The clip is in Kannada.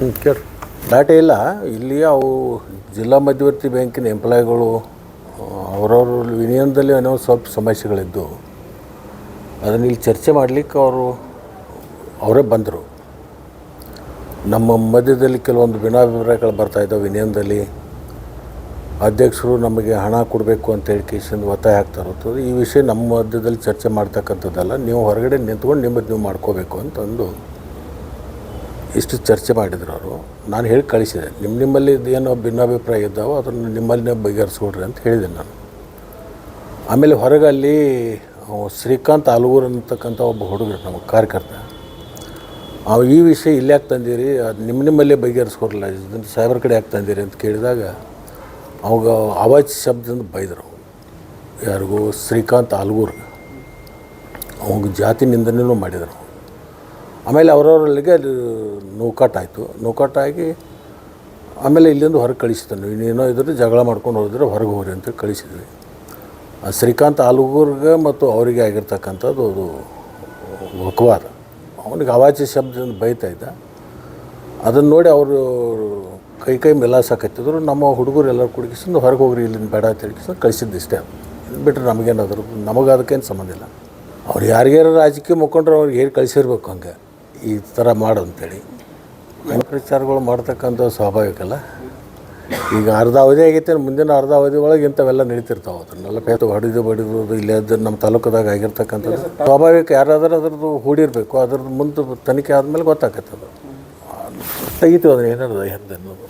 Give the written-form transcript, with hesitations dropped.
ಕೇಳಿ ಡಾಟಾ ಇಲ್ಲ ಇಲ್ಲಿ. ಅವು ಜಿಲ್ಲಾ ಮಧ್ಯವರ್ತಿ ಬ್ಯಾಂಕಿನ ಎಂಪ್ಲಾಯಿಗಳು ಅವರವ್ರ ಯೂನಿಯನ್ದಲ್ಲಿ ಏನೋ ಸ್ವಲ್ಪ ಸಮಸ್ಯೆಗಳಿದ್ದು ಅದನ್ನು ಇಲ್ಲಿ ಚರ್ಚೆ ಮಾಡಲಿಕ್ಕೆ ಅವರೇ ಬಂದರು. ನಮ್ಮ ಮಧ್ಯದಲ್ಲಿ ಕೆಲವೊಂದು ಭಿನ್ನಾಭಿಪ್ರಾಯಗಳು ಬರ್ತಾಯಿದ್ದಾವೆ. ಯೂನಿಯನ್ದಲ್ಲಿ ಅಧ್ಯಕ್ಷರು ನಮಗೆ ಹಣ ಕೊಡಬೇಕು ಅಂತೇಳಿ ಕೇಸಿಂದ ಒತ್ತಾಯ ಆಗ್ತಾ ಇರ್ತದೆ. ಈ ವಿಷಯ ನಮ್ಮ ಮಧ್ಯದಲ್ಲಿ ಚರ್ಚೆ ಮಾಡ್ತಕ್ಕಂಥದ್ದಲ್ಲ, ನೀವು ಹೊರಗಡೆ ನಿಂತ್ಕೊಂಡು ನಿಮ್ಮದು ನೀವು ಮಾಡ್ಕೋಬೇಕು ಅಂತಂದು ಇಷ್ಟು ಚರ್ಚೆ ಮಾಡಿದ್ರು ಅವರು. ನಾನು ಹೇಳಿ ಕಳಿಸಿದೆ, ನಿಮ್ಮಲ್ಲಿ ಏನೋ ಭಿನ್ನಾಭಿಪ್ರಾಯ ಇದ್ದಾವೆ ಅದನ್ನು ನಿಮ್ಮಲ್ಲೇ ಬಗೆಹರಿಸ್ಕೊಡ್ರಿ ಅಂತ ಹೇಳಿದೆ ನಾನು. ಆಮೇಲೆ ಹೊರಗೆ ಅಲ್ಲಿ ಶ್ರೀಕಾಂತ್ ಆಲೂರು ಅಂತಕ್ಕಂಥ ಒಬ್ಬ ಹುಡುಗರು ನಮ್ಮ ಕಾರ್ಯಕರ್ತ, ಈ ವಿಷಯ ಇಲ್ಲಿ ಯಾಕೆ ತಂದಿರಿ, ಅದು ನಿಮ್ಮಲ್ಲೇ ಬಗೆಹರಿಸ್ಕೊಡ್ರಲ್ಲ, ಇದನ್ನು ಸಾಹೇಬ್ರ ಕಡೆ ಯಾಕೆ ತಂದಿರಿ ಅಂತ ಕೇಳಿದಾಗ ಅವಾಗ ಅವಾಜ್ ಶಬ್ದದಿಂದ ಬೈದರು. ಯಾರಿಗೂ ಶ್ರೀಕಾಂತ್ ಆಲೂರ್ಗೆ ಅವಾಗ ಜಾತಿ ನಿಂದನೆಯೂ ಮಾಡಿದರು. ಆಮೇಲೆ ಅವರವರಲ್ಲಿಗೆ ಅಲ್ಲಿ ನೂಕಾಟಾಗಿ ಆಮೇಲೆ ಇಲ್ಲಿಂದ ಹೊರಗೆ ಕಳಿಸಿದ್ದಾನೆ. ಇನ್ನೇನೋ ಇದ್ರೆ ಜಗಳ ಮಾಡ್ಕೊಂಡು ಹೋದ್ರೆ ಹೊರಗೆ ಹೋಗ್ರಿ ಅಂತ ಕಳಿಸಿದ್ವಿ. ಆ ಶ್ರೀಕಾಂತ್ ಆಲೂರ್ಗೆ ಮತ್ತು ಅವರಿಗೆ ಆಗಿರ್ತಕ್ಕಂಥದ್ದು ಅದು ವಕವಾದ. ಅವನಿಗೆ ಅವಾಚ್ಯ ಶಬ್ದದಿಂದ ಬೈತಾ ಇದ್ದ. ಅದನ್ನು ನೋಡಿ ಅವರು ಕೈ ಮೆಲಾಸಕತ್ತಿದ್ರು. ನಮ್ಮ ಹುಡುಗರು ಎಲ್ಲರೂ ಕುಡುಕಿಸಿಂದ ಹೊರಗೆ ಹೋಗ್ರಿ ಇಲ್ಲಿಂದ ಬೇಡ ಅಂತ ಹೇಳಿ ಕಳಿಸಿದ್ದು ಇಷ್ಟೇ. ಇದು ಬಿಟ್ಟರೆ ನಮಗೇನಾದ್ರು ನಮಗೆ ಅದಕ್ಕೇನು ಸಂಬಂಧ ಇಲ್ಲ. ಅವ್ರು ಯಾರಿಗಾರು ರಾಜಕೀಯ ಮುಖಂಡರು ಅವ್ರಿಗೆ ಹೇಳಿ ಕಳಿಸಿರ್ಬೇಕು ಹಂಗೆ ಈ ಥರ ಮಾಡು ಅಂತೇಳಿ. ಪ್ರಚಾರಗಳು ಮಾಡ್ತಕ್ಕಂಥ ಸ್ವಾಭಾವಿಕಲ್ಲ. ಈಗ ಅರ್ಧ ಅವಧಿ ಆಗೈತೆ, ಮುಂದಿನ ಅರ್ಧ ಅವಧಿ ಒಳಗೆ ಇಂಥವೆಲ್ಲ ನಡೀತಿರ್ತಾವೆ. ಅದನ್ನೆಲ್ಲ ಹೊಡೆದು ಇಲ್ಲೇ ನಮ್ಮ ತಾಲೂಕದಾಗ ಆಗಿರ್ತಕ್ಕಂಥದ್ದು ಸ್ವಾಭಾವಿಕ. ಯಾರಾದರೂ ಅದ್ರದ್ದು ಹೂಡಿರಬೇಕು. ಅದ್ರದ್ದು ಮುಂದೆ ತನಿಖೆ ಆದಮೇಲೆ ಗೊತ್ತಾಗತ್ತೆ. ಅದು ತೆಗಿತೀವಿ ಅದನ್ನು ಏನಾದ್ರು ಅನ್ನೋದು.